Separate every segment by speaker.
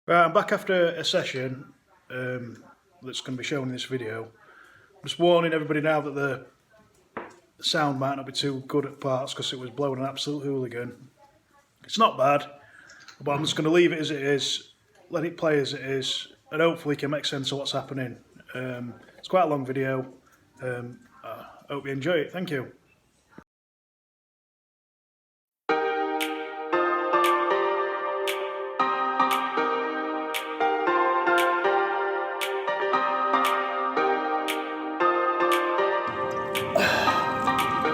Speaker 1: Right, I'm back after a session that's going to be shown in this video. I'm just warning everybody now that the sound might not be too good at parts because it was blowing an absolute hooligan. It's not bad, but I'm just going to leave it as it is, let it play as it is, and hopefully can make sense of what's happening. It's quite a long video. I hope you enjoy it. Thank you.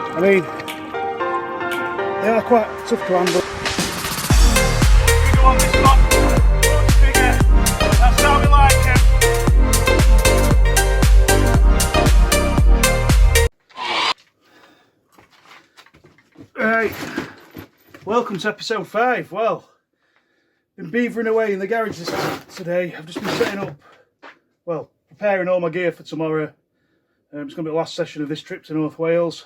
Speaker 1: I mean, they are quite tough to handle. We go on this lot, figure. That's how we like it. Right, welcome to episode 5. Well, been beavering away in the garage today. I've just been setting up, well, preparing all my gear for tomorrow. It's going to be the last session of this trip to North Wales.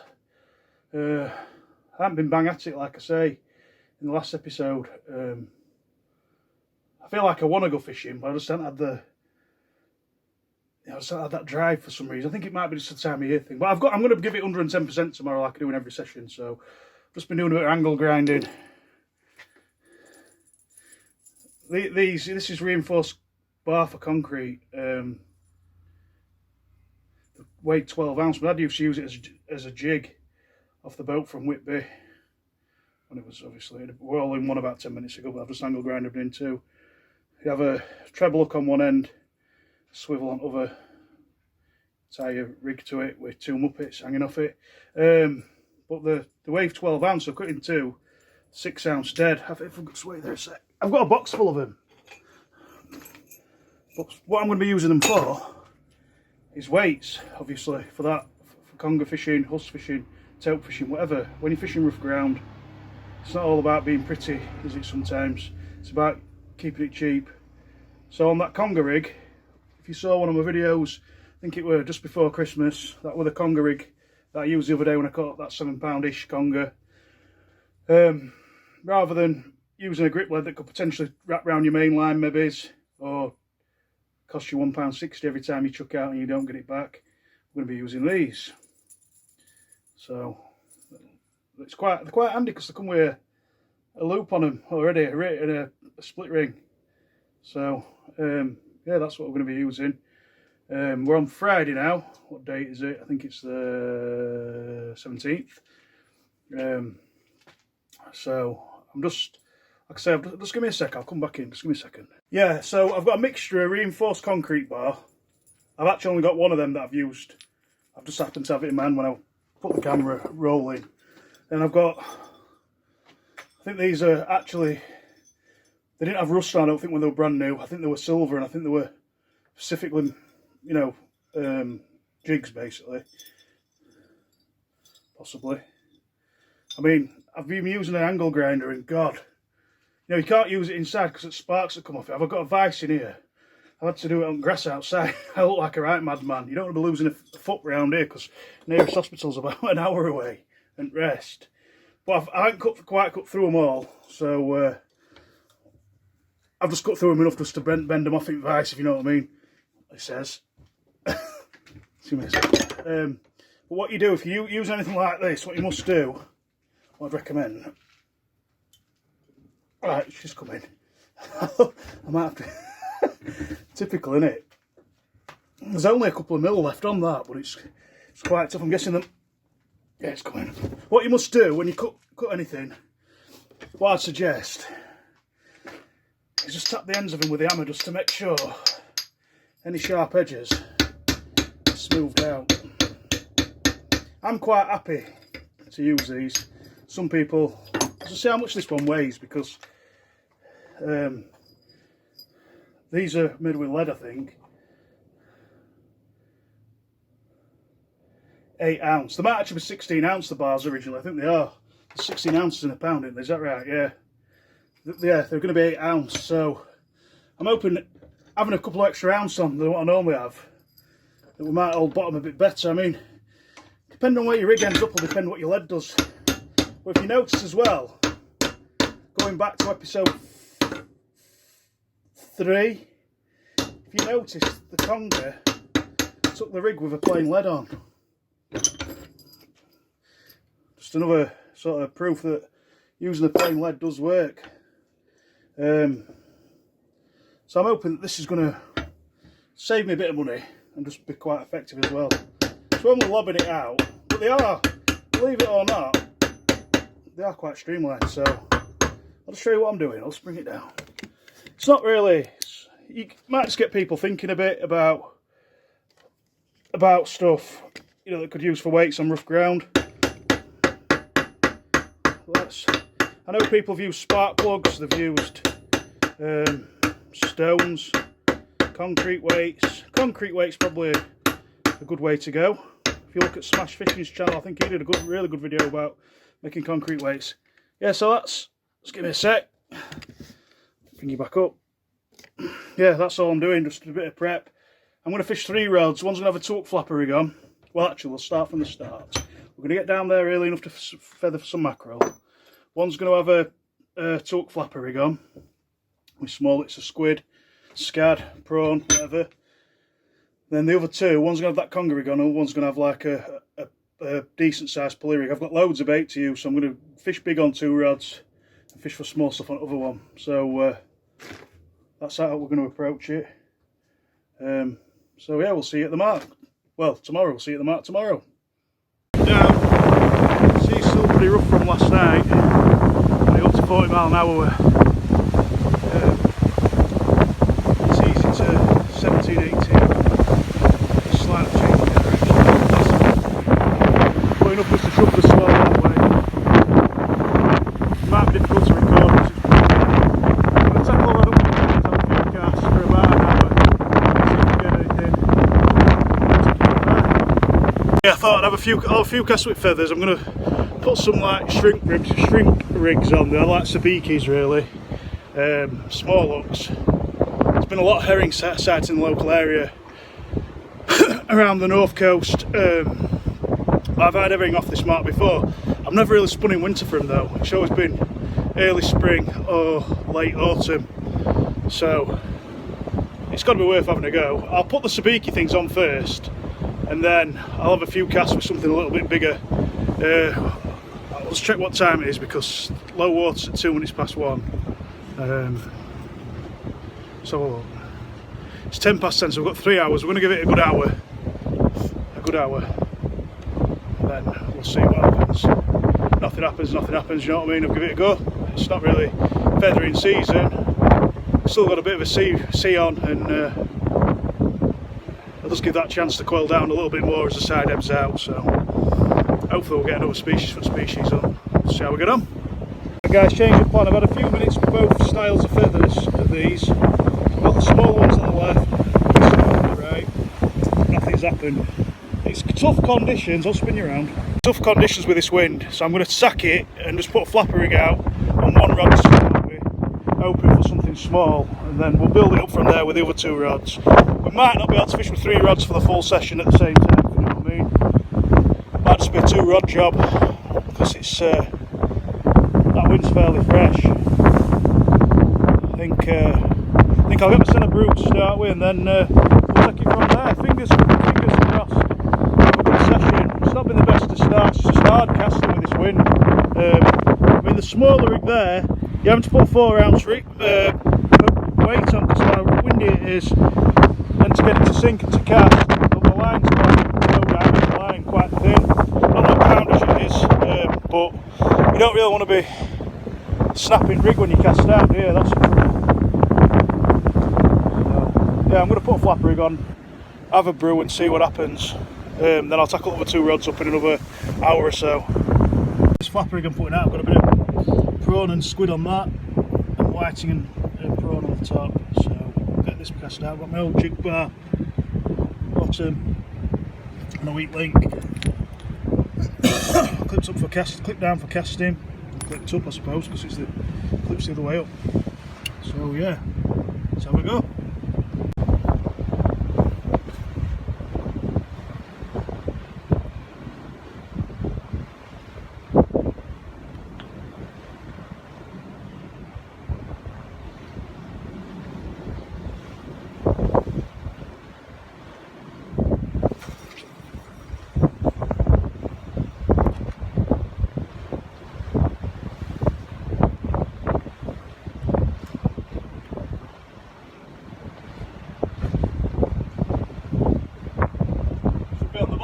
Speaker 1: I haven't been bang at it, like I say, in the last episode. I feel like I want to go fishing, but I just haven't had that drive for some reason. I think it might be just a time of year thing. But I'm going to give it 110% tomorrow, like I do in every session. So I've just been doing a bit of angle grinding. This is reinforced bar for concrete. Weighed 12 ounce. My dad used to use it as a jig off the boat from Whitby when it was obviously, we're all in one about 10 minutes ago, but I've just angle grinded in two. You have a treble hook on one end, swivel on other, tie your rig to it with 2 muppets hanging off it. But the wave 12 ounce, so cut in 2, 6 ounce dead. If I've got to wait there a sec. I've got a box full of them. But what I'm going to be using them for is weights, obviously, for that, for conger fishing, Huss fishing, tail fishing, whatever. When you're fishing rough ground, it's not all about being pretty, is it sometimes? It's about keeping it cheap. So on that conger rig, if you saw one of my videos, I think it were just before Christmas, that was the conger rig that I used the other day when I caught that 7-pound-ish conger. Rather than using a grip lead that could potentially wrap around your main line maybe, or cost you £1.60 every time you chuck out and you don't get it back, I'm going to be using these. So they're quite handy because they come with a loop on them already, and a split ring. So yeah, that's what we're going to be using. We're on Friday now. What date is it? I think it's the 17th. So I'm just, like I say, just give me a sec. I'll come back in. Just give me a second. Yeah. So I've got a mixture of reinforced concrete bar. I've actually only got one of them that I've used. I've just happened to have it in mind when I put the camera rolling. Then I've got, I think these are actually, they didn't have rust on, I don't think, when they were brand new. I think they were silver, and I think they were specifically, you know, jigs basically. Possibly. I mean, I've been using an angle grinder, and God, you know, you can't use it inside because it's sparks that come off it. I've got a vice in here. I had to do it on grass outside. I look like a right madman. You don't want to be losing a foot round here because nearest hospital's about an hour away and rest. But I haven't quite cut through them all, so I've just cut through them enough just to bend them off in vice, if you know what I mean. It says. Excuse me a second. But what you do, if you use anything like this, what you must do, what I'd recommend. Right, she's coming. I might have to. Typical, isn't it? There's only a couple of mil left on that, but it's quite tough. I'm guessing that. Yeah, it's coming. What you must do when you cut anything, what I'd suggest is just tap the ends of them with the hammer just to make sure any sharp edges are smoothed out. I'm quite happy to use these. Some people, just see how much this one weighs, because these are made with lead, I think. 8 ounce. They might actually be 16 ounce, the bars originally. I think they are. 16 ounces in a pound, isn't they? Is that right? Yeah. Yeah, they're going to be 8 ounce. So I'm hoping having a couple of extra ounce on than what I normally have, that we might hold bottom a bit better. I mean, depending on where your rig ends up will depend what your lead does. But if you notice as well, going back to episode 3. If you notice, the conger took the rig with a plain lead on. Just another sort of proof that using the plain lead does work. So I'm hoping that this is going to save me a bit of money and just be quite effective as well. So I'm lobbing it out, but they are, believe it or not, they are quite streamlined. So I'll just show you what I'm doing. I'll just bring it down. It's not really, you might just get people thinking a bit about stuff, you know, that could use for weights on rough ground. I know people have used spark plugs, they've used stones, concrete weights. Concrete weights probably a good way to go. If you look at Smash Fishing's channel, I think he did a really good video about making concrete weights. Yeah, so just give me a sec. Bring you back up. Yeah, that's all I'm doing, just a bit of prep. I'm going to fish 3 rods. One's going to have a tuck flapper rig on. Well, actually, we'll start from the start. We're going to get down there early enough to feather for some mackerel. One's going to have a tuck flapper rig on with small bits of squid, scad, prawn, whatever. Then the other 2, one's going to have that conger rig on, and one's going to have like a decent sized pulley rig. I've got loads of bait to use, so I'm going to fish big on 2 rods and fish for small stuff on the other one. So that's how we're going to approach it. So yeah, we'll see you at the mark. Well, tomorrow, we'll see you at the mark tomorrow. Down, sea's still pretty rough from last night. Only up to 40 mile an hour. It's easy to 17, 18. Just slightly change the direction. Going up as the truck as well that way. It might be difficult to record. I'm going to tackle that up on the cast for about an hour. See if we get anything. Yeah, I thought I'd have a few casts with feathers. I'm going to put some like shrink rigs on there, like sabikis really, small hooks. There's been a lot of herring sites in the local area around the north coast. I've had herring off this mark before. I've never really spun in winter for them though. It's always been early spring or late autumn, so it's got to be worth having a go. I'll put the sabiki things on first, and then I'll have a few casts with something a little bit bigger. I'll just check what time it is because low water's at 2 minutes past 1. So it's 10 past 10, so we've got 3 hours. We're going to give it a good hour. And then we'll see what happens. Nothing happens, you know what I mean? I'll give it a go. It's not really feathering season. Still got a bit of a sea on, and I'll just give that chance to coil down a little bit more as the side ebbs out. So hopefully we'll get another species on. See how we get on. Guys, change of plan. I've had a few minutes with both styles of feathers of these. I've got the small ones on the left, on the right. Nothing's happened. It's tough conditions. I'll spin you around. Tough conditions with this wind, so I'm going to sack it and just put a flapper rig out on 1 rod to start with, hoping for something small, and then we'll build it up from there with the other 2 rods. We might not be able to fish with 3 rods for the full session at the same time, if you know what I mean. Might just be a 2 rod job because it's that wind's fairly fresh. I think I'll get the centre brood to start with, and then we'll take it from there. Fingers crossed. Have a good session. It's not been the best to start. It's just hard casting with this wind. I mean, the smaller rig there, you having to put a 4 ounce weight on because of how windy it is, and to get it to sink and to cast. But the line's quite low diameter line, quite thin. I don't know what poundage it is, but you don't really want to be snapping rig when you cast out, do you? That's the trouble. Yeah, I'm going to put a flapper rig on, have a brew and see what happens. Then I'll tackle the 2 rods up in another hour or so. This flapper rig I'm putting out, I've got a bit of prawn and squid on that, and whiting and prawn on the top. So I'll get this cast out. I've got my old jig bar, bottom, and a weak link. Clipped up for clipped down for casting, and clipped up I suppose because it's the clips the other way up. So yeah, let's have a go.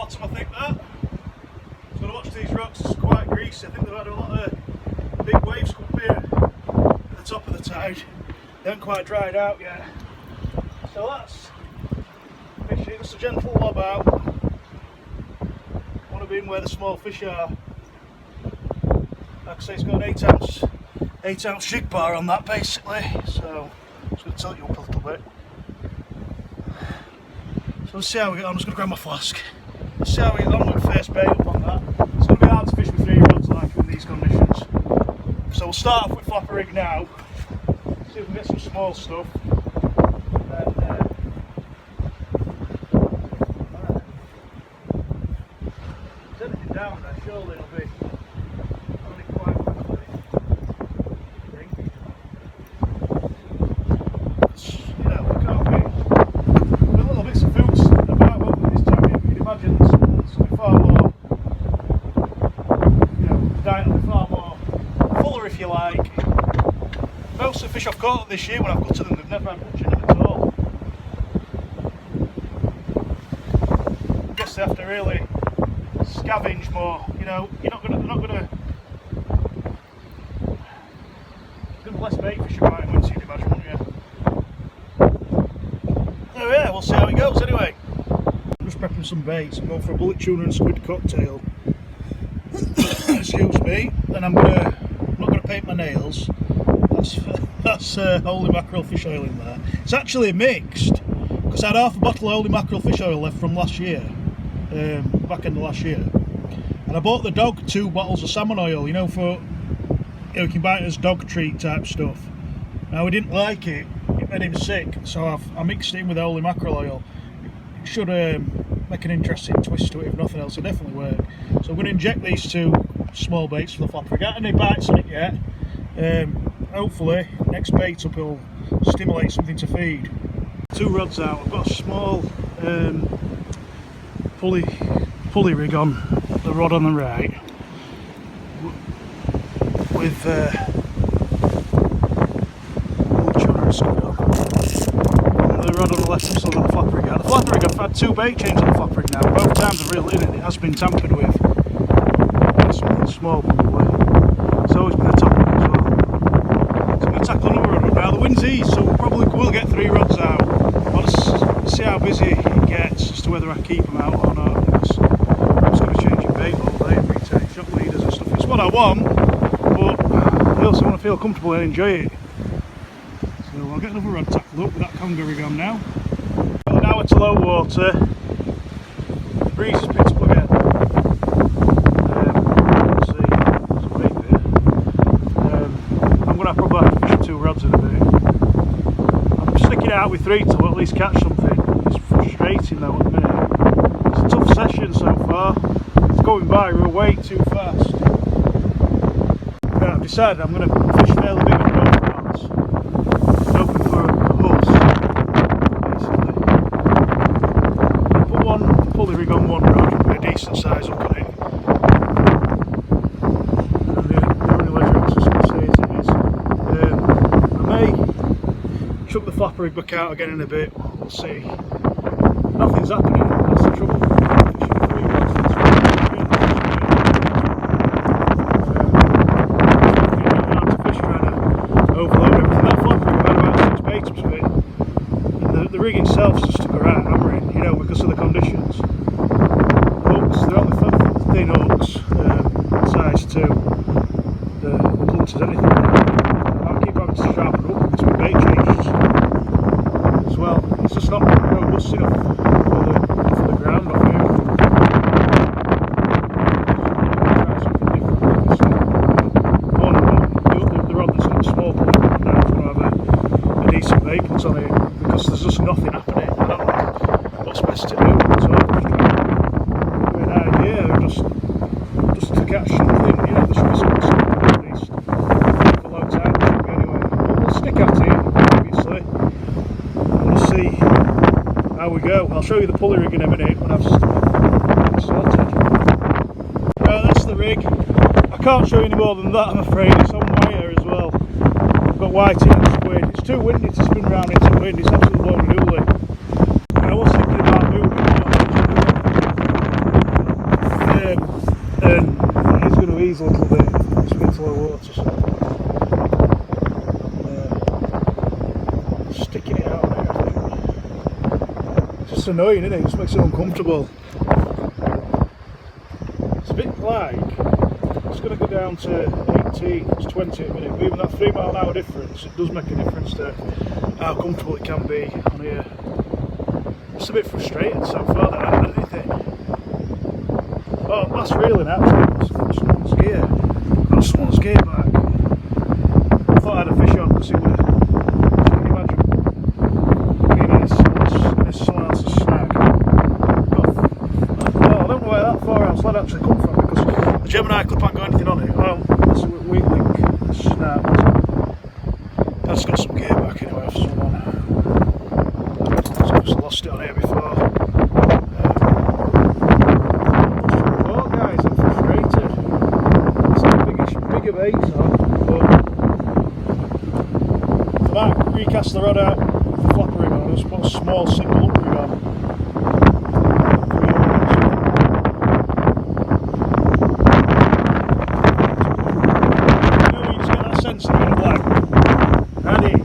Speaker 1: bottom, I think that. So I'm going to watch these rocks, it's quite greasy. I think they've had a lot of big waves come up here at the top of the tide. They haven't quite dried out yet. So that's fishing, just a gentle lob out. Want to be in where the small fish are. Like I say, it's got an 8 ounce jig bar on that basically. So I'm just going to tilt you up a little bit. So let's see how we get on. I'm just going to grab my flask. Let's see how we get on with first bait up on that. It's going to be hard to fish with 3 rods like in these conditions. So we'll start off with flapper rig now. See if we can get some small stuff. If there's anything down there, surely it'll be only quite quickly. I think. You know, we can't be with little bits of food about what this time you can imagine it's going to be far more, you know, the diet will be far more fuller if you like. Most of the fish I've caught this year when I've got to them, they've never had much in them at all. I guess they have to really scavenge more. You know, they're not gonna be less bait fish right in winter, you'd imagine, wouldn't you? Oh yeah, we'll see how it goes anyway. I'm just prepping some baits. I'm going for a bullet tuna and squid cocktail. Excuse me. Then I'm not gonna paint my nails. That's holy mackerel fish oil in there. It's actually mixed because I had half a bottle of holy mackerel fish oil left from last year, back in the last year, and I bought the dog 2 bottles of salmon oil. You know, for you can buy it as dog treat type stuff. Now we didn't like it; it made him sick, so I mixed it in with holy mackerel oil. It should make an interesting twist to it. If nothing else, it definitely work. So I'm going to inject these 2 small baits for the flapper. I got any bites on it yet? Hopefully next bait up will stimulate something to feed. 2 rods out. I've got a small pulley rig on the rod on the right with tuna and squid on. And the rod on the left, I've still got the flapper rig out. The flapper rig, I've had 2 bait chains on the flapper rig now. Both times I've reeled it in, it has been tampered with. Something small probably. It's always been a top rig as well. Tackle another rod now. The wind's eased, so we probably will get 3 rods out. I'll just see how busy it gets as to whether I keep them out or not. Because I'm just going to change your bait all day, retake shot leaders and stuff. It's what I want, but I also want to feel comfortable and enjoy it. So I'll get another rod tackled up with that conga rig on now. Got an hour to low water. The breeze has picked up again. I probably have to fish 2 rods in a bit. I'm sticking it out with 3 to at least catch something. It's frustrating though at the minute. It's a tough session so far. It's going by way too fast. Right, I've decided I'm going to fish fairly big on both rods. I'm hoping for a Huss, basically. I put one pulley rig on one rod with a decent size hook on it. Chuck the flapper rig back out again in a bit. We'll see. Nothing's happening. That's the trouble. Fishing 3 rods. Hard to fish trying to overload everything. That flapper rig, I've had about 6 bait ups with it. And the rig itself's just took a right hammering, you know, because of the conditions. Hooks, they're only thin hooks, size 2. The punters, anything like that. I'll keep having to sharpen up because my bait changes as well. It's just not robust enough for the ground off here. Try something different. The rod that's got a small pulley now is going to have a decent bait put on it because there's just nothing happening. I don't know what's best to do. So I'm just trying to give an idea of just to catch something. You know, there should be something at least. For low tide, there should be anyway. We'll stick at it, obviously. We'll see how we go. I'll show you the pulley rig in a minute when I've sorted. Right, that's the rig. I can't show you any more than that, I'm afraid. It's on wire as well. I've got whiting and squid. It's too windy to spin round into wind. It's absolutely blowing a hoolie. I was thinking about moving. just annoying, isn't it? It just makes it uncomfortable. It's a bit like, it's going to go down to 18, it's 20 at a minute, but even that 3 mile an hour difference, it does make a difference to how comfortable it can be on here. It's a bit frustrating so far that I haven't done anything. Oh, last reeling actually, someone's gear. Got someone's gear back. I thought I had a fish on because it would. Can you imagine being in someone else's snag? Oh, I don't know where that 4-ounce lead actually come from because the Gemini clip ain't got anything on it. Well, it's a weak link snap. I just got some gear back anyway off someone. So I just lost it on here before. Recast the rod out with the flapper rig on, just put a small single up rig on. You know, you just get that sense of it, like, ready,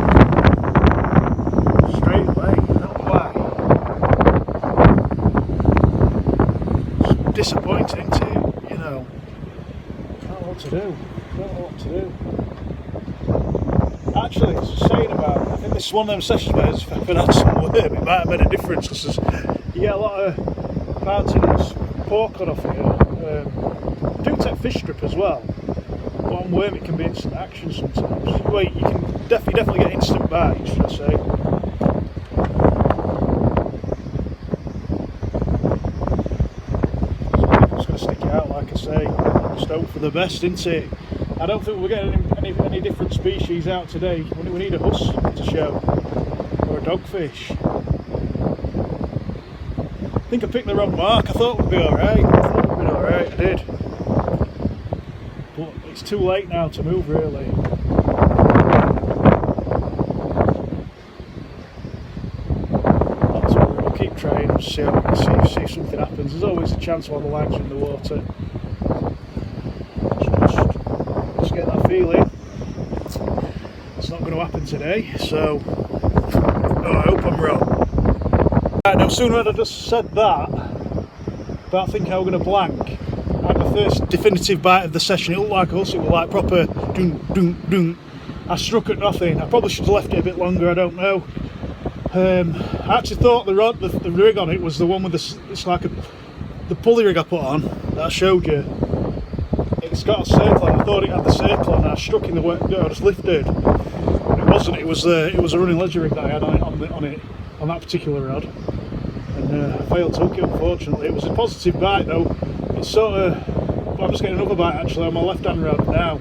Speaker 1: straight away, I don't know why. It's disappointing, isn't it? You know, I don't know what to do. Actually, saying about, I think this is one of them sessions where if I've had some worm, it might have made a difference because you get a lot of parts pork on off here. Do take fish strip as well, but on worm it can be instant action sometimes. Well, you can definitely get instant bites, should I say. So I think I'm just going to stick it out, like I say, just hope for the best, isn't it? I don't think we're getting any different species out today. We need a Huss to show, or a dogfish. I think I picked the wrong mark. I thought we'd be alright. I did. But it's too late now to move, really. That's all. We'll keep trying and see if something happens. There's always a chance while the lines are in the water. Get that feeling it's not going to happen today, so I hope I'm wrong. Right, no sooner had I just said that about thinking I was going to blank, I had my first definitive bite of the session. It looked like us, it was like proper doom doom doom. I struck at nothing. I probably should have left it a bit longer, I don't know. I actually thought the rig on it was the one with it's like the pulley rig I put on that I showed you. It's got a circle, I thought it had the circle and I struck in the way, I just lifted. But it wasn't, it was a running ledger rig that I had on that particular rod. And I failed to hook it, unfortunately. It was a positive bite though. It's sort of, well, I'm just getting another bite actually on my left hand rod now.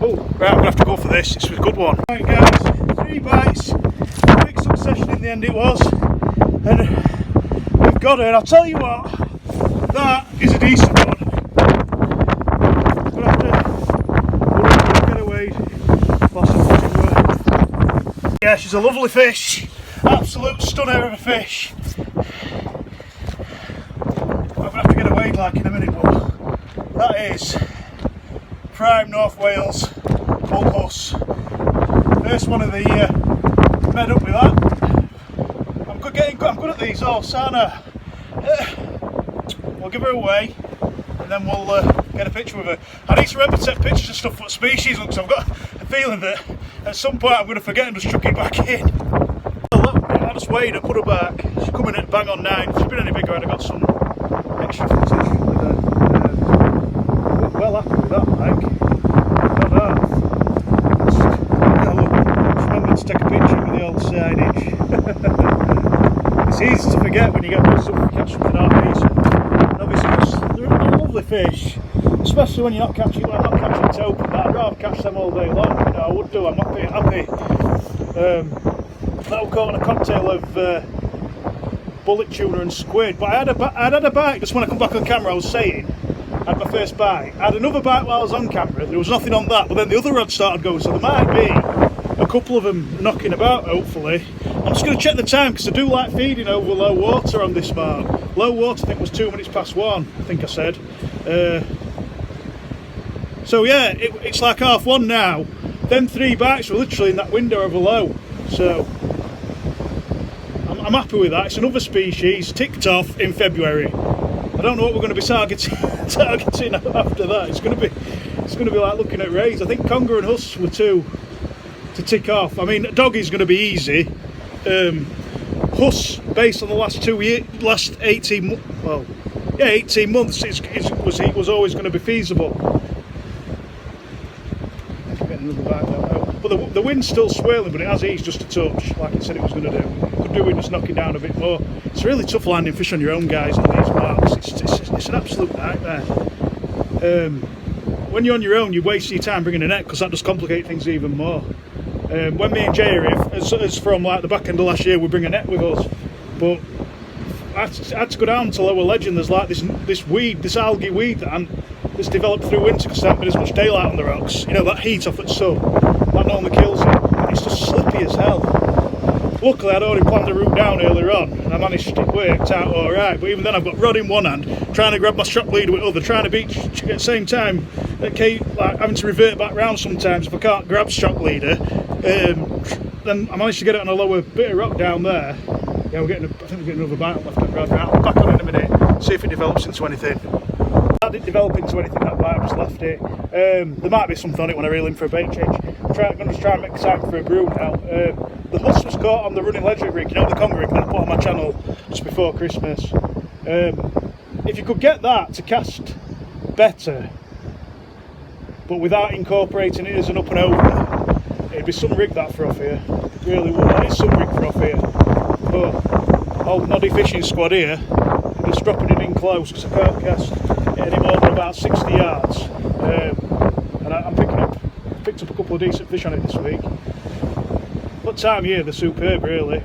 Speaker 1: Oh, right, I'm going to have to go for this, it's a good one. Right guys, 3 bites, big succession in the end it was. And we've got it, and I'll tell you what, that is a decent one. Yeah, she's a lovely fish, absolute stunner of a fish. I'm going to have to get away like in a minute, but that is prime North Wales bull Huss. First one of the year, made up with that. I'm good at these all, Sana. We'll give her away and then we'll get a picture with her. I need to remember to take pictures of stuff what species looks. I've got a feeling that at some point I'm going to forget and just chuck it back in. I just weighed her, put her back. She's coming in bang on 9. If she'd been any bigger, I'd have got some extra footage with her. Well happy with that, Mike. Not half. Just remember to take a picture with the old signage. It's easy to forget when you get something half decent. And obviously, they're a lovely fish. Especially when you're not catching it open, but I'd rather catch them all day long. You know, I would do. I'm happy. That was caught in a cocktail of bullet tuna and squid. But I'd had a bite just when I come back on camera. I was saying, I had my first bite. I had another bite while I was on camera. There was nothing on that, but then the other rod started going. So there might be a couple of them knocking about. Hopefully, I'm just going to check the time because I do like feeding over low water on this mark. Low water, I think, was 2 minutes past 1. I think I said. So yeah, it's like 1:30 now. Them 3 bites were literally in that window of a low. So I'm happy with that. It's another species ticked off in February. I don't know what we're going to be targeting after that. It's going to be like looking at rays. I think Conger and Huss were two to tick off. I mean, Doggy's going to be easy. Huss, based on the last 18 months, it was always going to be feasible. But the wind's still swirling, but it has eased just a touch, like it said it was going to do. Could do with just knocking down a bit more. It's really tough landing fish on your own, guys, on these marks. It's an absolute nightmare. When you're on your own, you waste your time bringing a net, because that does complicate things even more. When me and Jay are here, as from like the back end of last year, we bring a net with us. But I had to go down to Lower Legend. There's like this weed, this algae weed that's developed through winter because there hasn't been as much daylight on the rocks. You know, that heat off at sun, that normally kills it. It's just slippy as hell. Luckily, I'd already planned the route down earlier on, and I managed to work out all right. But even then, I've got rod in one hand, trying to grab my shock leader with the other, trying to beat at the same time. Okay, like having to revert back round sometimes if I can't grab shock leader. Then I managed to get it on a lower bit of rock down there. Yeah, I think we're getting another bite left hand rod. I'll back on it in a minute, see if it develops into anything. That didn't develop into anything, that bite, I just left it. There might be something on it when I reel in for a bait change. I'm going to try and make time for a brew now. The Huss was caught on the running ledger rig, you know, the Conger rig that I put on my channel just before Christmas. If you could get that to cast better, but without incorporating it as an up and over, it'd be some rig that for off here. It really would. It is some rig for off here. But old Noddy fishing squad here, just dropping it in close because I can't cast any more than about 60 yards. And I'm picked up a couple of decent fish on it this week. What time of year, they're superb really.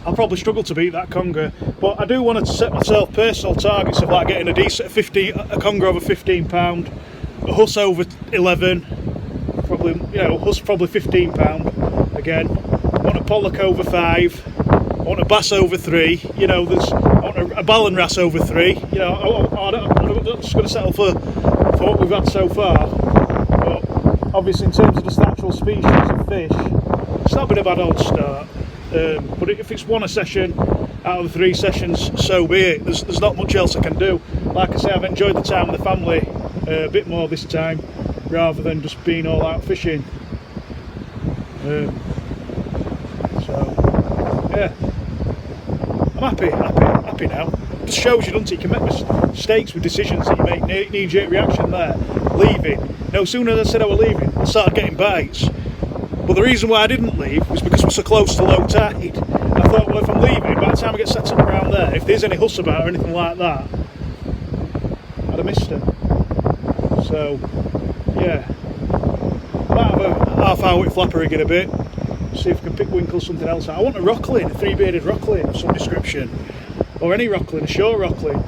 Speaker 1: I'll probably struggle to beat that Conger, but I do want to set myself personal targets of like getting a Conger over £15, a Huss over 11, probably, you know, Huss probably £15 again. I want a pollock over 5. I want a bass over 3. You know, I want a Ballon Wrasse over 3. You know, I'm not just going to settle for what we've had so far. But obviously, in terms of just the actual species of fish, it's not been a bad old start. But if it's one a session out of the 3 sessions, so be it. There's not much else I can do. Like I say, I've enjoyed the time with the family a bit more this time, rather than just being all out fishing. So yeah, I'm happy now. It just shows you, doesn't it? You can make mistakes with decisions that you make, knee-jerk reaction there. Leaving. No sooner than I said I was leaving, I started getting bites. But the reason why I didn't leave was because we're so close to low tide. I thought, well, if I'm leaving, by the time I get set up around there, if there's any Huss about or anything like that, I'd have missed her. So, yeah. Might have a half-hour with flapper rig in a bit. See if I can pick winkle something else out. I want a rockling, a 3-bearded rockling of some description. Or any rockling, a shore rockling.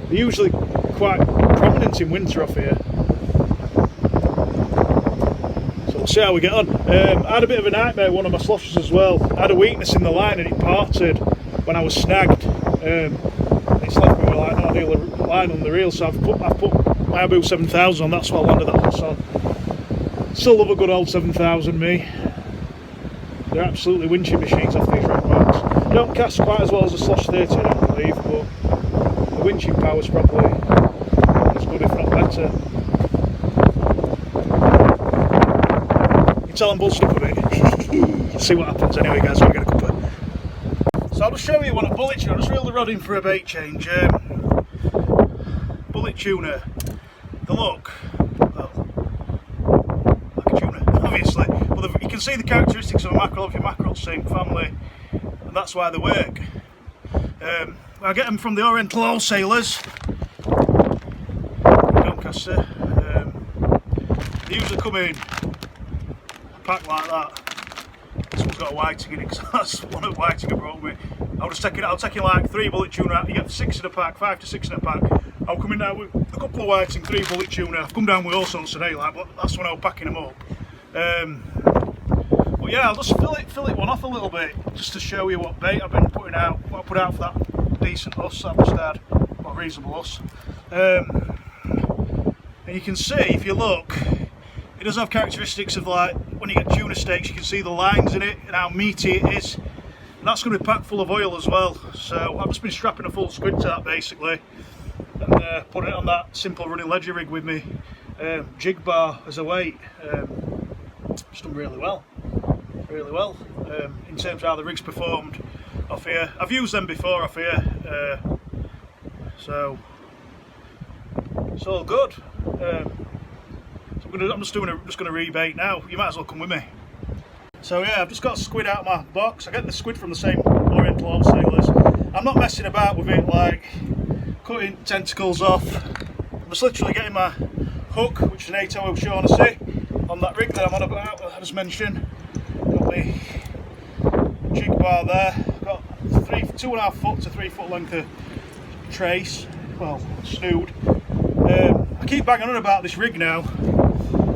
Speaker 1: They're usually quite prominent in winter off here. See how we get on. I had a bit of a nightmare, one of my sloshes as well. I had a weakness in the line and it parted when I was snagged. It's left me with like not a deal of line on the reel, so I've put my Abu 7000 on. That's what I landed that Huss on. Still love a good old 7000, me. They're absolutely winching machines off these rock marks. They don't cast quite as well as a slosh 30, I don't believe, but the winching power's probably as good, if not better. Tell them bolstered up a bit. See what happens anyway, guys, when we get a cuppa. So I'll just show you one at bullet tuna. I just reeled the rod in for a bait change. Bullet tuna. The look, well, like a tuna, obviously. But you can see the characteristics of a mackerel. If your mackerel's same family, and that's why they work. I get them from the Oriental wholesalers. Doncaster. They usually come in pack like that. This one's got a whiting in it because that's one of the whiting I brought with me. I'll take like 3 bullet tuna out. You get 6 in a pack, 5 to 6 in a pack. I'll come in now with a couple of whiting, 3 bullet tuna. I've come down with all sorts today, like, but that's when I was packing them up. But yeah, I'll just fill it one off a little bit just to show you what bait I've been putting out. What I put out for that decent Huss I've just had, well, reasonable Huss. And you can see if you look. It does have characteristics of, like, when you get tuna steaks, you can see the lines in it and how meaty it is. And that's going to be packed full of oil as well. So I've just been strapping a full squid to that basically, and putting it on that simple running ledger rig with me jig bar as a weight. It's done really well, in terms of how the rig's performed off here. I've used them before off here, so it's all good. So I'm just going to rebait now. You might as well come with me. So yeah, I've just got a squid out of my box. I get the squid from the same Oriental wholesalers. I'm not messing about with it, like cutting tentacles off. I'm just literally getting my hook, which is an 8 O'Shaughnessy, on that rig that I'm on about, I just mentioned. Got my jig bar there. Got 2.5 foot to 3 foot length of trace, well, snood. I keep banging on about this rig now.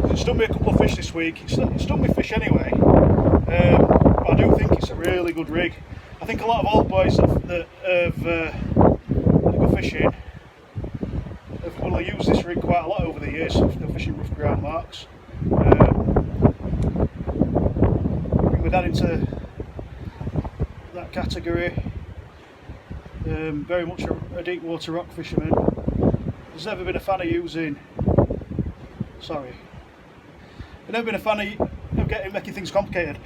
Speaker 1: It's done me a couple of fish this week. It's done me fish anyway, but I do think it's a really good rig. I think a lot of old boys that go fishing will use this rig quite a lot over the years if they're fishing rough ground marks. Bring my dad into that category. Very much a deep water rock fisherman. He's never been a fan of using. I've never been a fan of making things complicated.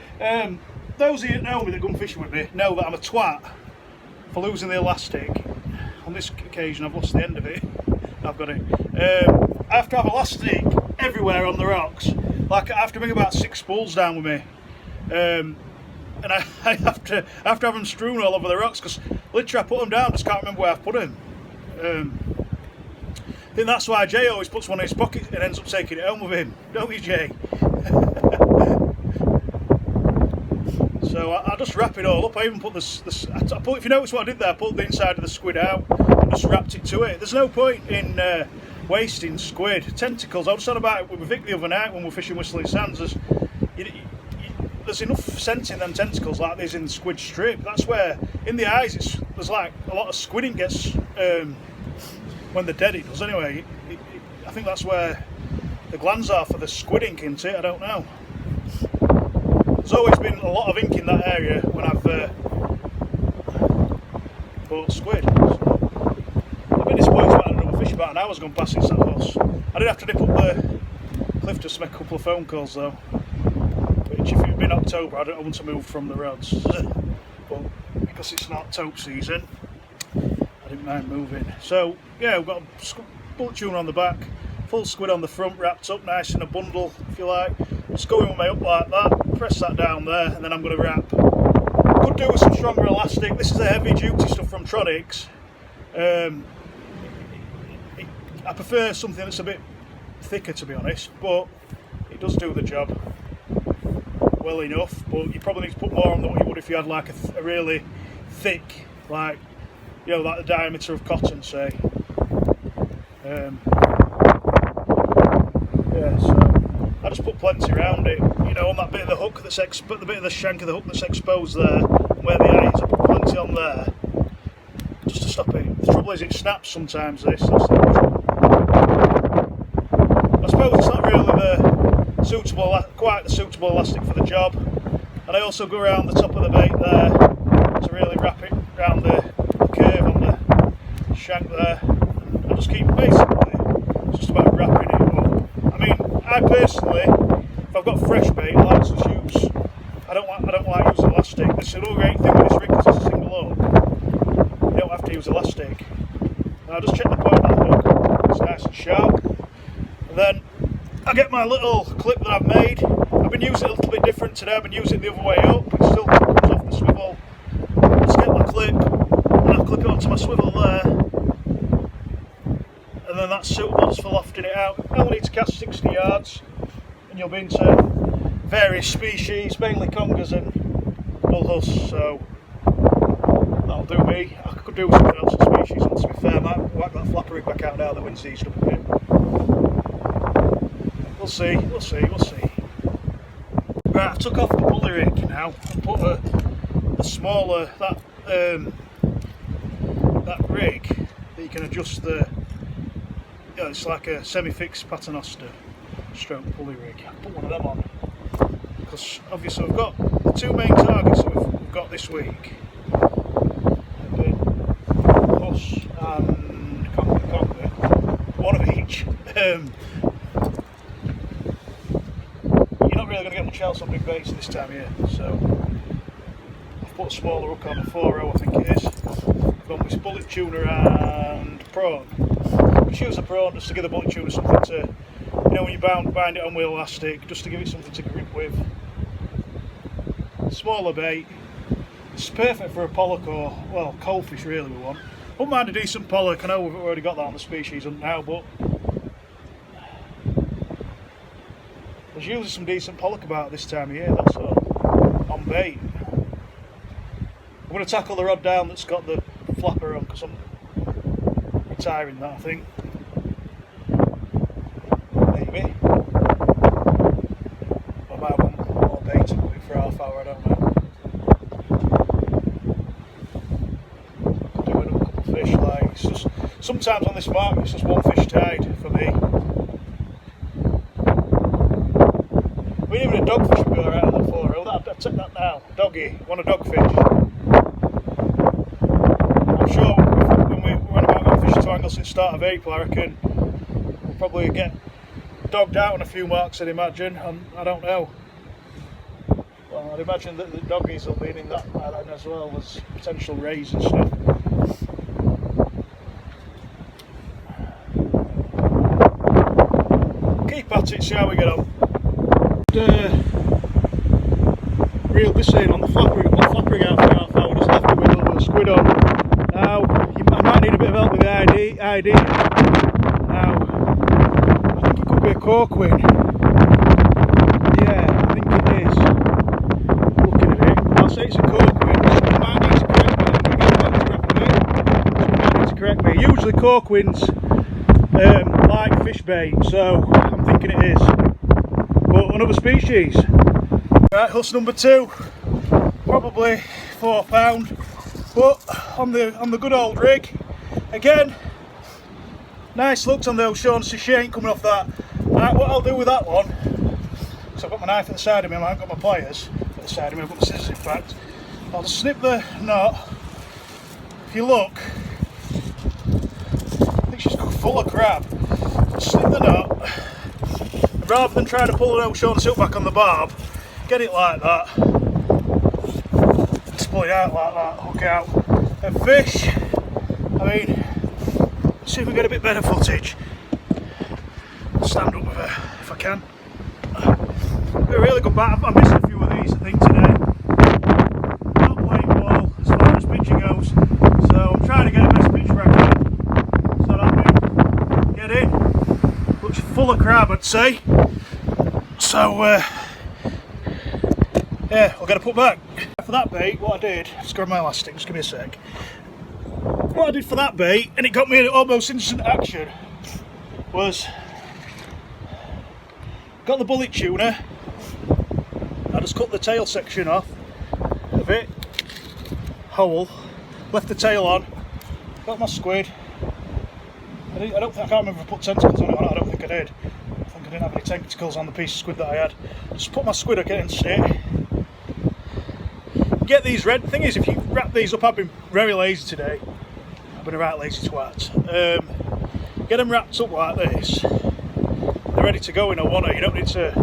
Speaker 1: Those of you that know me that go fishing with me know that I'm a twat for losing the elastic. On this occasion I've lost the end of it. I've got it. I have to have elastic everywhere on the rocks. Like I have to bring about 6 spools down with me. And I have to have them strewn all over the rocks because literally I put them down, just can't remember where I've put them. I think that's why Jay always puts one in his pocket and ends up taking it home with him, don't you, Jay? So I just wrap it all up. I even put if you notice what I did there, I pulled the inside of the squid out and just wrapped it to it. There's no point in wasting squid. Tentacles, I was on about it with Vic the other night when we were fishing Whistling Sands. There's enough scent in them tentacles like there's in the squid strip. That's where, in the eyes, there's like a lot of squidding gets, when they're dead it does anyway. I think that's where the glands are for the squid ink, isn't it? I don't know. There's always been a lot of ink in that area when I've bought squid. So I've been disappointed about another fish. About an hour's gone past since that Huss. I did have to nip up the cliff just to make a couple of phone calls though. Which if it had been October, I don't want to move from the rods. But because it's not taupe season, I didn't mind moving. So yeah, we've got a bullet tuna on the back, full squid on the front, wrapped up nice in a bundle if you like. Just go in with my up like that, press that down there, and then I'm going to wrap. Could do with some stronger elastic. This is the heavy duty stuff from Tronics. I prefer something that's a bit thicker to be honest, but it does do the job well enough. But you probably need to put more on than what you would if you had like a really thick, like, you know, like the diameter of cotton, say. Yeah, so I just put plenty around it, you know, on that bit of the hook that's the bit of the shank of the hook that's exposed there, where the eye is. I put plenty on there, just to stop it. The trouble is, it snaps sometimes. That's the trouble. I suppose it's not really quite the suitable elastic for the job, and I also go around the top of the bait there to really wrap it around the curve on the shank there. I just keep basically just about wrapping it up. I mean, I personally, if I've got fresh bait, I like to use. I don't like using elastic. This is another great thing with this rig because it's a single hook. You don't have to use elastic. And I just check the point of that hook. It's nice and sharp. And then I get my little clip that I've made. I've been using it a little bit different today. I've been using it the other way up. It still comes off the swivel. Just get my clip and I clip it onto my swivel there. And then that's suitable just for lofting it out. I only need to cast 60 yards and you'll be into various species, mainly congers and bull huss, so that'll do me. I could do something else in species, and to be fair, I might whack that flapper rig back out now, the wind's eased up a bit. We'll see. Right, I've took off the pulley rig now and put a smaller, that rig that you can adjust the, it's like a semi-fixed paternoster. stroke pulley rig. I'll put one of them on because obviously we've got the two main targets that we've got this week. Huss and Conquer, one of each. You're not really going to get much else on big baits this time of year, so I've put a smaller hook on, a 4.0 I think it is. I've gone with bullet tuna and prawn. I choose a prawn just to give the bullet tuna something to, you know, when you bind it on with elastic, just to give it something to grip with. Smaller bait. It's perfect for a pollock or, well, coalfish really we want. Wouldn't mind a decent pollock. I know we've already got that on the species hunt now, but there's usually some decent pollock about this time of year, that's all, on bait. I'm going to tackle the rod down that's got the flapper on because I'm retiring that, I think. Maybe. I might want more bait to put it for half hour, I don't know. Doing a couple of fish, like, it's just, sometimes on this market it's just one fish tied for me. I mean, even a dogfish would be alright at that 4.0. I'd take that now. Doggy, want a dogfish? I'm sure when we're on about going fishing to angle since the start of April, I reckon we'll probably get dogged out on a few marks, I'd imagine. I don't know. Well, I'd imagine that the doggies will be in that island as well as potential rays and stuff. Keep at it, see how we get on. Reeled this in on the flapper rig out for half hour, just left it with a little bit of squid on. Now, I might need a bit of help with the ID. Now, I think it could be a corkwin. Yeah, I think it is. Looking at it, I'll say it's a corkwin. Someone might need to correct me. Usually corkwins like fish bait, so I'm thinking it is. But another species. Right, Huss number 2, probably £4, but on the good old rig. Again, nice looks on the O'Shaughnessy. She ain't coming off that. Right, what I'll do with that one, because I've got my knife at the side of me, I haven't got my pliers at the side of me, I've got my scissors in fact. I'll just snip the knot. If you look, I think she's full of crab. Just snip the knot. Rather than trying to pull an O'Shaughnessy hook back on the barb, get it like that. Just pull it out like that, hook out. And fish, I mean, see if we get a bit better footage. Stand up with her if I can. A really good bat. I missed a few of these I think today. Not playing ball as far as pitching goes, so I'm trying to get the best pitch record. So that we get in. Looks full of crab, I'd say. So yeah, I'll get it put back. For that bait, what I did, just grab my elastic, just give me a sec. What I did for that bait, and it got me in almost instant action, was got the bullet tuna. I just cut the tail section off of it, whole, left the tail on, got my squid. I can't remember if I put tentacles on it or not, I don't think I did. I think I didn't have any tentacles on the piece of squid that I had. Just put my squid against it. Get these red. The thing is, if you wrap these up, I've been very lazy today. I've been a right lazy twat. Get them wrapped up like this. They're ready to go in a wanna. You don't need to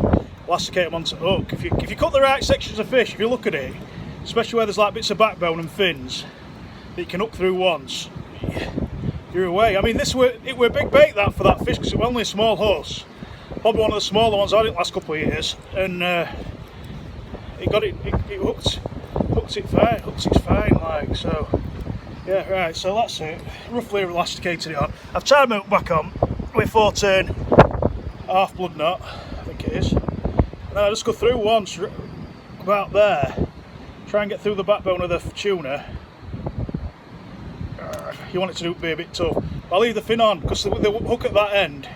Speaker 1: elasticate them onto the hook. If you cut the right sections of fish, if you look at it, especially where there's like bits of backbone and fins that you can hook through once, you're away. I mean, it were a big bait that for that fish because it was only a small Huss. Probably one of the smaller ones I had in the last couple of years, and it hooked it fine, like so. Yeah, right, so that's it. Roughly elasticated it on. I've tied my hook back on with 4-turn half blood knot, I think it is. And I just go through once, about there, try and get through the backbone of the tuna. You want it to be a bit tough. I'll leave the fin on because the hook at that end,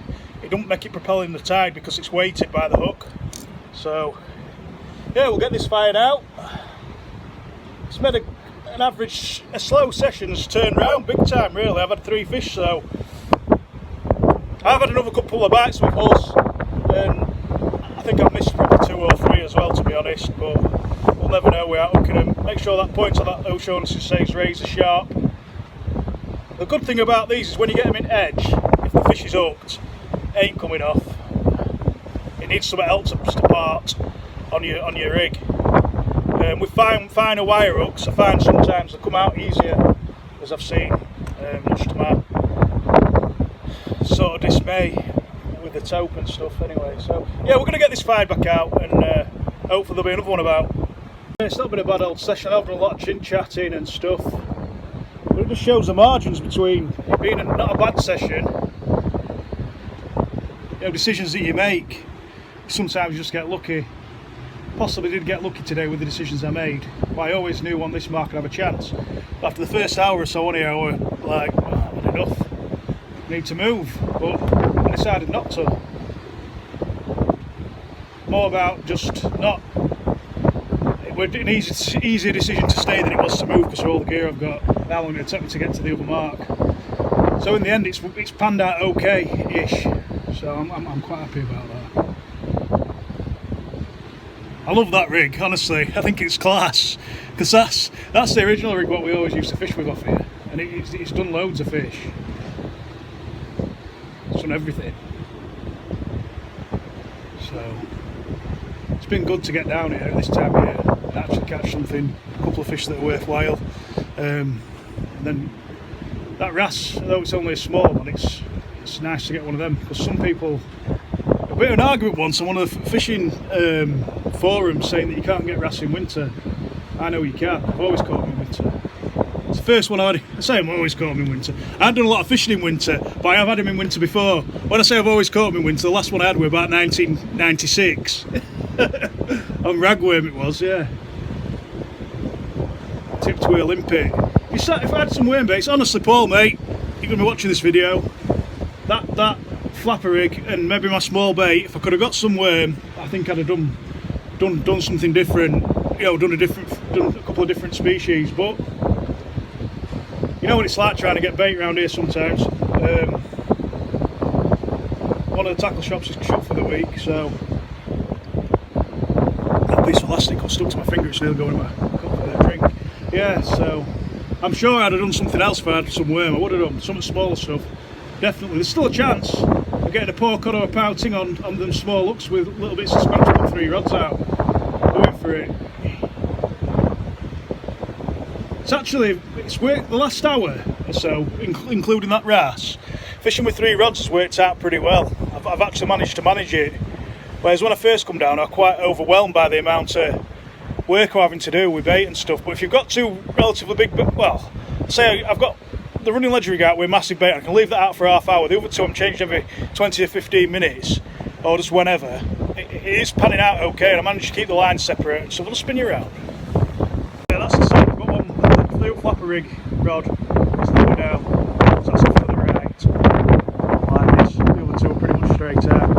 Speaker 1: it don't make it propel in the tide because it's weighted by the hook. So yeah, we'll get this fired out. It's made an average, a slow session's turned round big time really. I've had 3 fish, so I've had another couple of bites with Huss, and think I've missed probably 2 or 3 as well, to be honest, but we'll never know without hooking them. Make sure that point on that O'Shaughnessy stays razor sharp. The good thing about these is when you get them in edge, if the fish is hooked, it ain't coming off. It needs something else to part on your rig. With finer wire hooks, I find sometimes they come out easier, as I've seen, much to my sort of dismay with the taupe and stuff anyway. So yeah, we're going to get this fired back out, and hopefully there'll be another one about. It's not been a bad old session. I've done a lot of chin chatting and stuff, but it just shows the margins between it being not a bad session. You know, decisions that you make, sometimes you just get lucky. Possibly did get lucky today with the decisions I made, but I always knew on this mark I'd have a chance. But after the first hour or so on here, I was like, well, I've had enough, I need to move, but I decided not to. More about just not. It was an easier decision to stay than it was to move because of all the gear I've got. How long it took me to get to the other mark. So in the end, it's panned out okay-ish. So I'm quite happy about that. I love that rig, honestly. I think it's class, because that's the original rig what we always used to fish with off here, and it's done loads of fish. It's done everything. So it's been good to get down here at this time of year and actually catch something, a couple of fish that are worthwhile. And then that wrasse, though it's only a small one, it's nice to get one of them, because some people. A bit of an argument once on one of the fishing forums saying that you can't get wrasse in winter. I know you can. I've always caught them in winter. It's the first one I say I've always caught them in winter. I haven't done a lot of fishing in winter, but I have had them in winter before. When I say I've always caught them in winter, the last one I had was about 1996. On ragworm it was, yeah. Tip to Olympic. If I had some worm baits, honestly, Paul, mate, you're going to be watching this video. That flapper rig and maybe my small bait, if I could have got some worm, I think I'd have done something different, you know, done a couple of different species. But you know what it's like trying to get bait around here sometimes. One of the tackle shops is shut for the week, so that piece of elastic got stuck to my finger, it's nearly going in my cup for a drink. Yeah, so I'm sure I'd have done something else if I had some worm. I would have done some smaller stuff. Definitely, there's still a chance of getting a pork or a pouting on them small hooks with little bits of span to put 3 rods out. Going for it. It's worked the last hour or so, including that wrasse. Fishing with 3 rods has worked out pretty well. I've actually managed to manage it. Whereas when I first come down, I was quite overwhelmed by the amount of work I'm having to do with bait and stuff. But if you've got 2 relatively big, well, say I've got the running ledge rig out with massive bait, I can leave that out for half hour. The other 2 I'm changing every 20 or 15 minutes, or just whenever. It is panning out okay, and I managed to keep the lines separate, so they'll spin you around. Yeah, that's the same. I've got one little flapper rig rod, it's lower down, so that's off to the right, like this. The other 2 are pretty much straight out.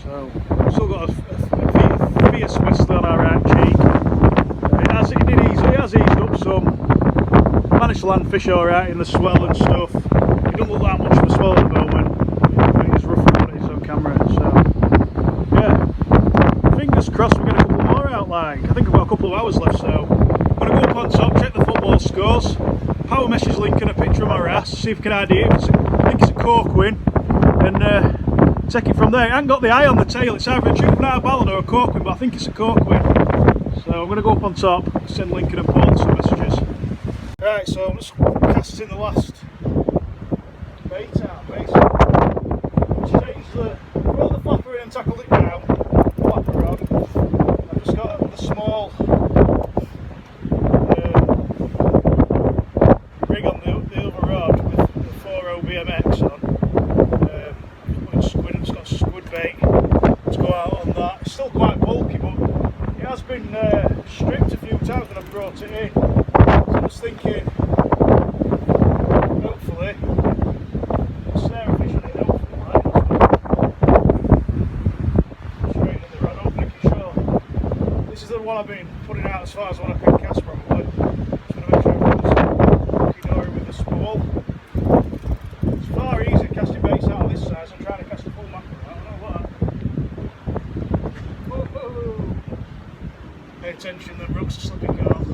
Speaker 1: So, I've still got a fierce whistler on our right cheek. It has eased up some. Managed to land fish alright in the swell and stuff. It doesn't look that much of a swell at the moment, but it's rougher than what it is on camera, so yeah. Fingers crossed we get a couple more out, like. I think I've got a couple of hours left, so I'm going to go up on top, check the football scores, power message link and a picture of my wrasse, see if I can ID it. I think it's a corkwin, and take it from there. I haven't got the eye on the tail, it's either a juvenile ballad or a corkwin, but I think it's a corkwin. So I'm going to go up on top, send Lincoln and Paul some messages. Right, so I'm just casting the last bait out, basically. Changed brought the flapper in and tackled it down, flapper rod. I've just got the small rig on the other rod with the 4.0 BMX on. It's got squid bait to go out on that. It's still quite bulky, but it has been stripped a few times when I've brought it in. I was thinking, hopefully, snare fish on it, hopefully, like, straight in the rod, I'm making sure. This is the one I've been putting out as far as one I can cast probably. Just going to make sure I've got with the spool. It's far easier casting baits out of this size than trying to cast a full mackerel. I don't know what. attention that Brooks are slipping off.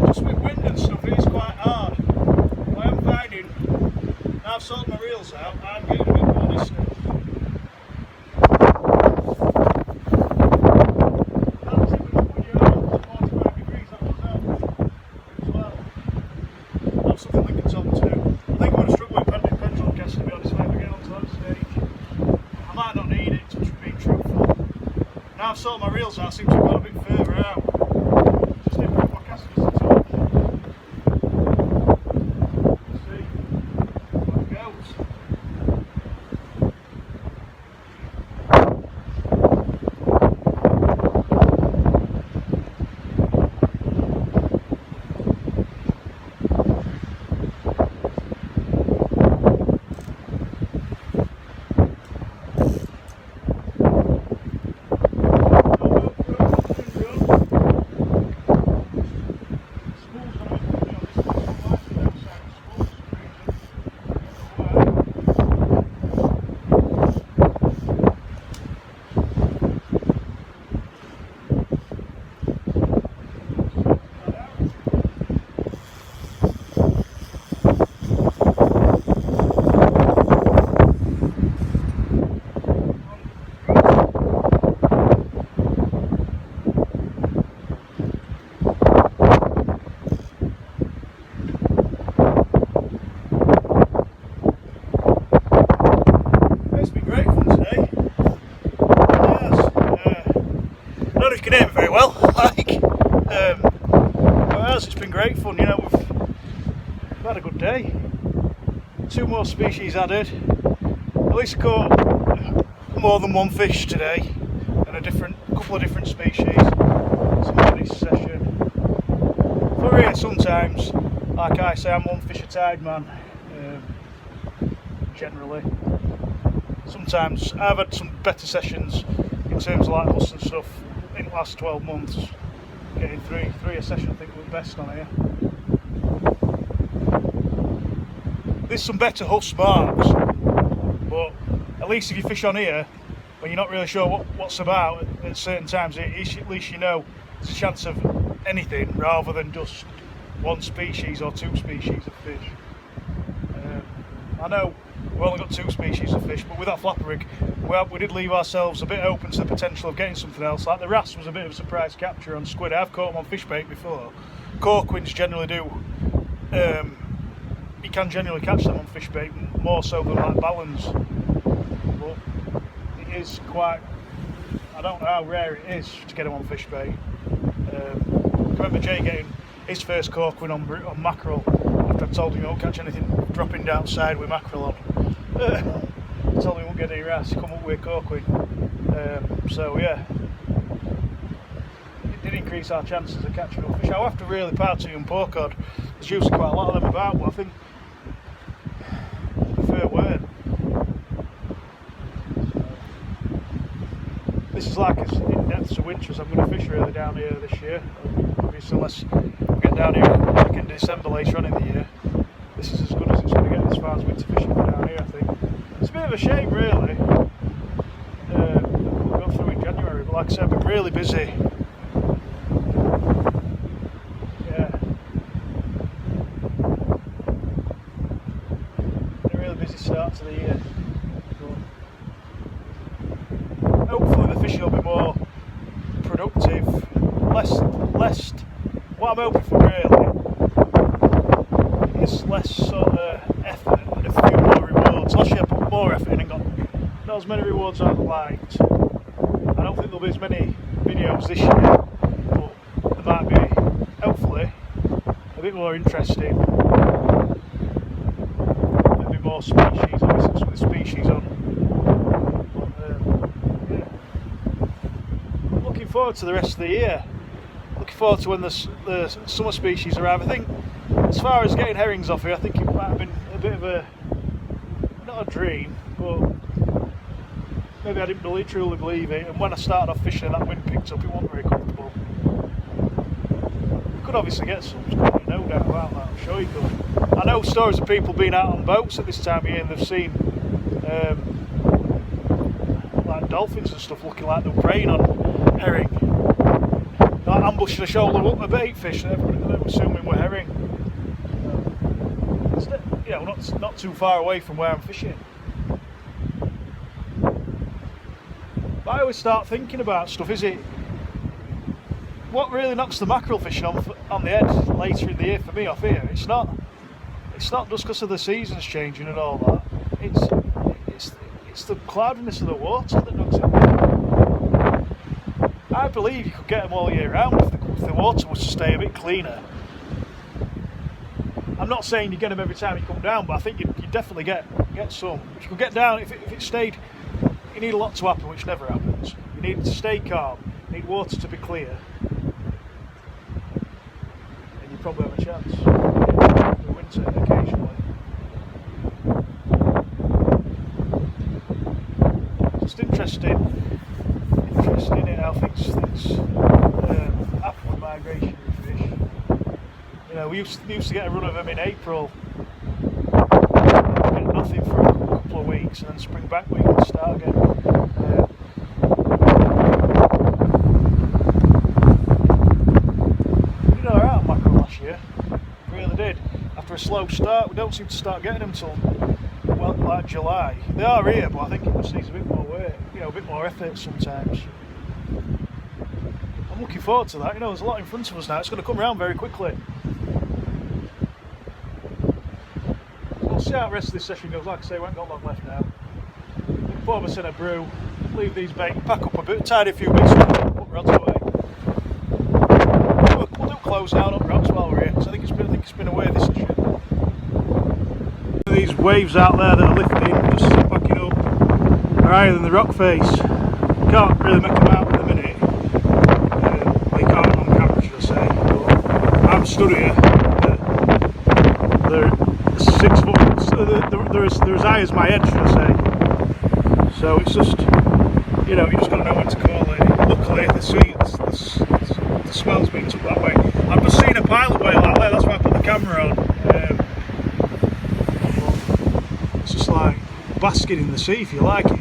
Speaker 1: Just with wind and stuff, it is quite hard. What I'm finding, now I've sorted my reels out, I'm getting a bit more distance. Now I've sorted my reels out, I seem to have got a bit further out. Just improve my casting distance a touch. See how it goes. Can hear me very well, whereas it's been great fun, you know, we've had a good day. 2 more species added, at least I caught more than one fish today, and a couple of different species, some of this session. For here sometimes, like I say, I'm one fish a tide man, generally. Sometimes I've had some better sessions in terms of like Huss and stuff in the last 12 months, getting three a session I think was best on here. There's some better Huss marks, but at least if you fish on here when you're not really sure what's about at certain times, at least you know there's a chance of anything rather than just one species or 2 species of fish. I know we've only got 2 species of fish, but with that flapper rig we did leave ourselves a bit open to the potential of getting something else. Like the Wrasse was a bit of a surprise capture on squid. I've caught them on fish bait before. Corquins generally do, you can generally catch them on fish bait more so than like ballons, but it is quite, I don't know how rare it is to get them on fish bait. I remember Jay getting his first corquin on mackerel after I told him he won't catch anything dropping down side with mackerel on. I told him he won't get any wrasse, come up with a corquin. So yeah, it did increase our chances of catching up fish. I'll have to really party and pork cod. There's usually quite a lot of them about, but I think I prefer word. This is like as in depth to winter as I'm going to fish really down here this year. Obviously, unless we get down here like in December later on in the year, this is as good as it's going to get as far as winter fishing for down here, I think. It's a bit of a shame, really. We'll go through in January, but like I said, I've been really busy. Yeah. Been a really busy start to the year. But hopefully the fishing will be more productive, less. What I'm hoping for really is less sort of effort and a few more rewards. Last year I put more effort in and got not as many rewards as I'd liked. I don't think there'll be as many videos this year, but there might be, hopefully, a bit more interesting. Maybe more species, obviously some of the species on. But, yeah. Looking forward to the rest of the year. Looking forward to when the summer species arrive. I think as far as getting herrings off here, I think it might have been a bit of a, not a dream, but maybe I didn't truly believe it, and when I started off fishing and that wind picked up, it wasn't very comfortable. You could obviously get some, no doubt about that, I'm sure you could. I know stories of people being out on boats at this time of year and they've seen like dolphins and stuff looking like they were preying on herring. Not ambushing a shoulder up a bait fish that everybody was assuming were herring. It's, you know, not too far away from where I'm fishing. But I always start thinking about stuff. Is it what really knocks the mackerel fishing on the head later in the year for me off here? It's not just because of the seasons changing and all that. It's the cloudiness of the water that knocks it. I believe you could get them all year round if the water was to stay a bit cleaner. I'm not saying you get them every time you come down, but I think you definitely get some. If you could get down, if it stayed, you need a lot to happen, which never happens. You need it to stay calm, you need water to be clear, and you probably have a chance in the winter occasionally. Just interesting in it how things happen with migratory fish. You know, we used to get a run of them in April, get nothing for a couple of weeks, and then spring back week would start again. We did alright on mackerel last year, we really did. After a slow start, we don't seem to start getting them till well, like July. They are here, but I think it just needs a bit more work, you know, a bit more effort sometimes. I'm looking forward to that. You know, there's a lot in front of us now. It's going to come around very quickly. We'll see how the rest of this session goes. Like I say, we haven't got long left now. Pour us in a brew, leave these bait, pack up a bit, tidy a few bits up, put rods away. We'll do close down on rods while we're here, because I think it's been away this session. These waves out there that are lifting, just backing up, are higher than the rock face. You can't really make them out at the minute. Well, you can't on camera, should I say. But I'm stood here. They're 6 foot. They're as high as my head, should I say. So it's just, you know, you just got to know when to call it. Luckily, the swell's been took that way. I've just seen a pilot whale out there. That's why I put the camera on. It's just like basking in the sea, if you like it.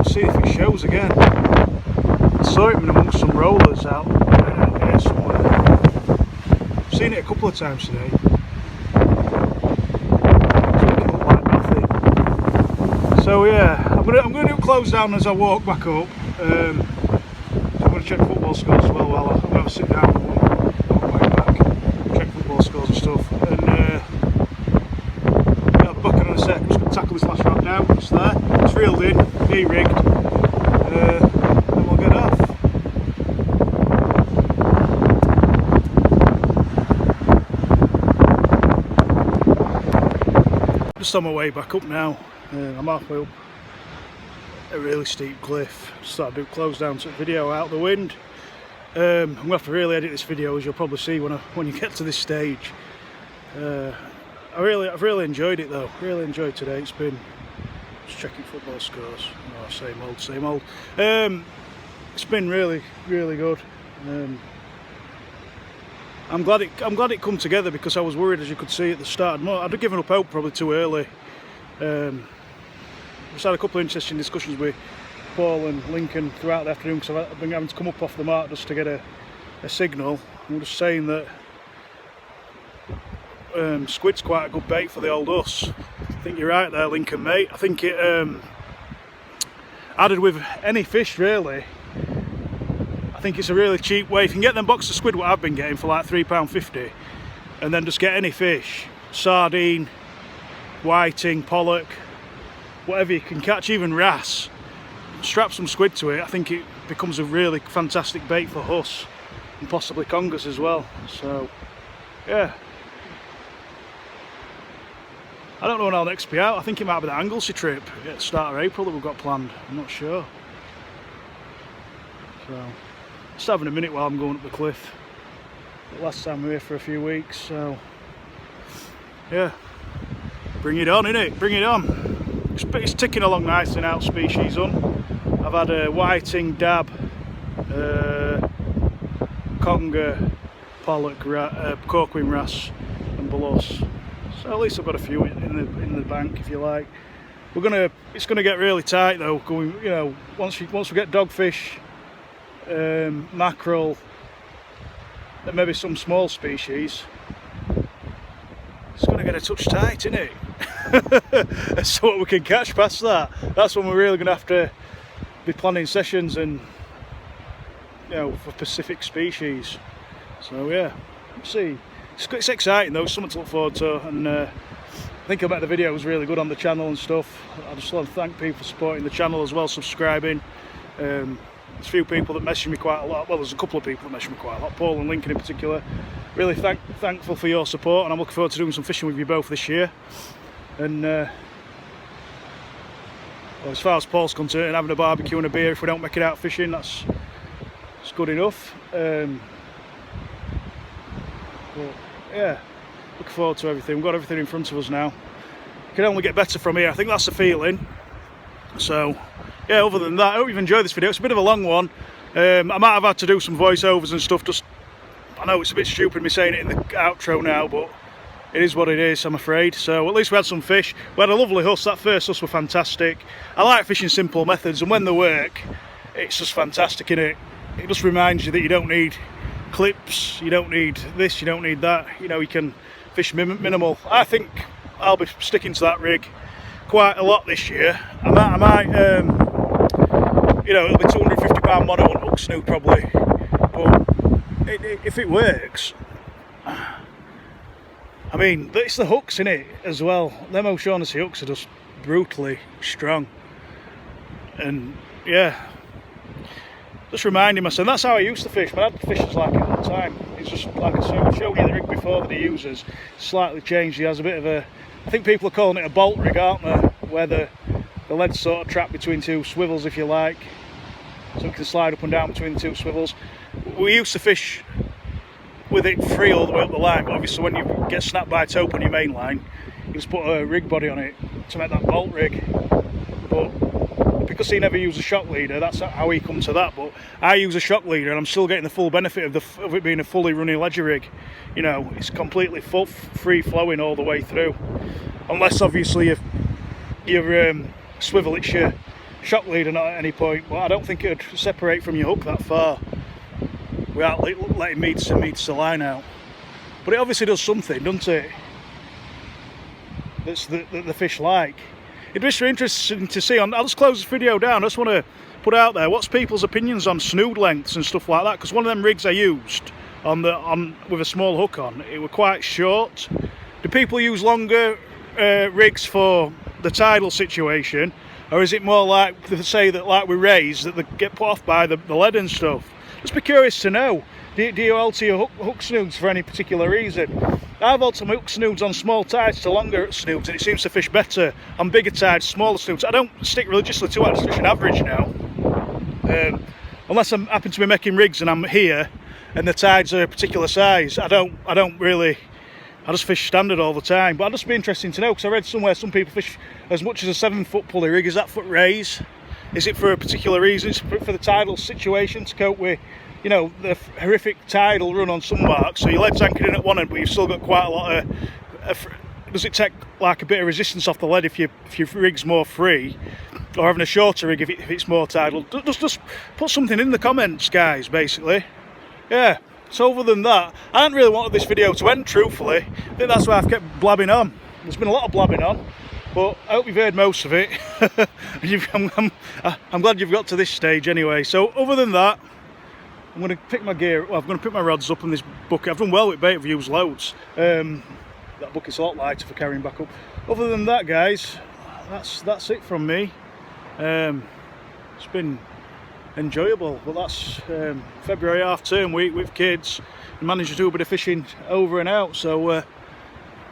Speaker 1: See if it shows again. I saw it in amongst some rollers out here somewhere. I've seen it a couple of times today. It's making it look like nothing. So yeah, I'm gonna do close down as I walk back up. I'm going to check football scores as well while I'm going to have a sit down and walk way back, check football scores and stuff. And yeah, I'll be back on in a sec. I'm just going to tackle this last rod now. It's there. It's reeled in, de-rigged. Then we'll get off. Just on my way back up now. I'm halfway up a really steep cliff. Just thought I'd do close down to the video out the wind. I'm going to have to really edit this video, as you'll probably see when you get to this stage. I've really enjoyed it though. Really enjoyed today. It's been just checking football scores. Oh, same old. It's been really good. I'm glad it come together, because I was worried, as you could see at the start. I'd have given up hope probably too early. Just had a couple of interesting discussions with Paul and Lincoln throughout the afternoon, because I've been having to come up off the mark just to get a signal. I'm just saying that squid's quite a good bait for the old Huss. I think you're right there, Lincoln, mate. I think it added with any fish really. I think it's a really cheap way. If you can get them box of squid, what I've been getting for like £3.50, and then just get any fish, sardine, whiting, pollock, whatever you can catch, even wrasse, strap some squid to it. I think it becomes a really fantastic bait for Huss and possibly congers as well. So yeah, I don't know when I'll next be out. I think it might be the Anglesey trip at the start of April that we've got planned. I'm not sure. So just having a minute while I'm going up the cliff. Last time we were here for a few weeks, so yeah, bring it on, innit? Bring it on. It's ticking along nicely now, species on. I've had a whiting, dab, conger, pollock, corkwin wrasse and bluss. So at least I've got a few in the bank, if you like. it's gonna get really tight though. Going, you know, once we get dogfish, mackerel, and maybe some small species, it's gonna get a touch tight, isn't it? So what we can catch past that, that's when we're really gonna have to be planning sessions, and you know, for Pacific species. So yeah, let's see. It's exciting though, something to look forward to, and I think I bet the video was really good on the channel and stuff. I just want to thank people for supporting the channel as well, subscribing. There's a few people that message me quite a lot. Well, there's a couple of people that message me quite a lot, Paul and Lincoln in particular. Really thankful for your support, and I'm looking forward to doing some fishing with you both this year. And well, as far as Paul's concerned, having a barbecue and a beer if we don't make it out fishing, that's good enough. But yeah, looking forward to everything. We've got everything in front of us now. It can only get better from here, I think that's the feeling. So yeah, other than that, I hope you've enjoyed this video. It's a bit of a long one. I might have had to do some voiceovers and stuff. Just, I know it's a bit stupid me saying it in the outro now, but it is what it is, I'm afraid. So at least we had some fish. We had a lovely Huss. That first Huss were fantastic. I like fishing simple methods, and when they work, it's just fantastic, innit? It just reminds you that you don't need clips, you don't need this, you don't need that. You know, you can fish minimal. I think I'll be sticking to that rig quite a lot this year. I might you know, it'll be £250 mono on hook snood probably, but if it works, I mean, it's the hooks in it as well. Them O'Shaughnessy hooks are just brutally strong, and yeah, just reminding myself, that's how I used to fish. My dad fishes like it all the time. It's just like I showed you the rig before that he uses, slightly changed. He has a bit of a, I think people are calling it a bolt rig, aren't they? Where the lead's sort of trapped between two swivels, if you like, so it can slide up and down between the two swivels. We used to fish with it free all the way up the line, but obviously when you get snapped by a tope on your main line, you just put a rig body on it to make that bolt rig. But because he never used a shock leader, that's how he come to that. But I use a shock leader, and I'm still getting the full benefit of it being a fully running ledger rig. You know, it's completely free flowing all the way through, unless obviously you swivel it's your shock leader not at any point. But I don't think it would separate from your hook that far without letting meters and meters of line out. But it obviously does something, doesn't it? That's the fish like. It'd be so interesting to see. I'll just close this video down. I just want to put out there what's people's opinions on snood lengths and stuff like that, because one of them rigs I used with a small hook on, it were quite short. Do people use longer rigs for the tidal situation, or is it more like they say that, like with rays, that they get put off by the lead and stuff? Just be curious to know. Do you alter your hook snoods for any particular reason? I've altered my hook snoods on small tides to longer snoods, and it seems to fish better on bigger tides, smaller snoods. I don't stick religiously to it, I just fish an average now. Unless I happen to be making rigs and I'm here and the tides are a particular size, I just fish standard all the time. But I'd just be interesting to know, because I read somewhere some people fish as much as a 7-foot pulley rig. Is that foot raise? Is it for a particular reason? Is it for the tidal situation to cope with, you know, the horrific tidal run on some marks? So your lead's anchored in at one end, but you've still got quite a lot of does it take like a bit of resistance off the lead if your rig's more free, or having a shorter rig if it's more tidal? Just put something in the comments, guys, basically. Yeah, so other than that, I hadn't really wanted this video to end, truthfully. I think that's why I've kept blabbing on. There's been a lot of blabbing on, but I hope you've heard most of it. I'm glad you've got to this stage anyway. So other than that, I'm going to pick my gear, well, I'm going to pick my rods up in this bucket. I've done well with bait, I've used loads. That bucket's a lot lighter for carrying back up. Other than that, guys, that's it from me. It's been enjoyable, but that's February half-term week with kids. I managed to do a bit of fishing over and out, so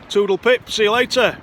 Speaker 1: toodle pip, see you later.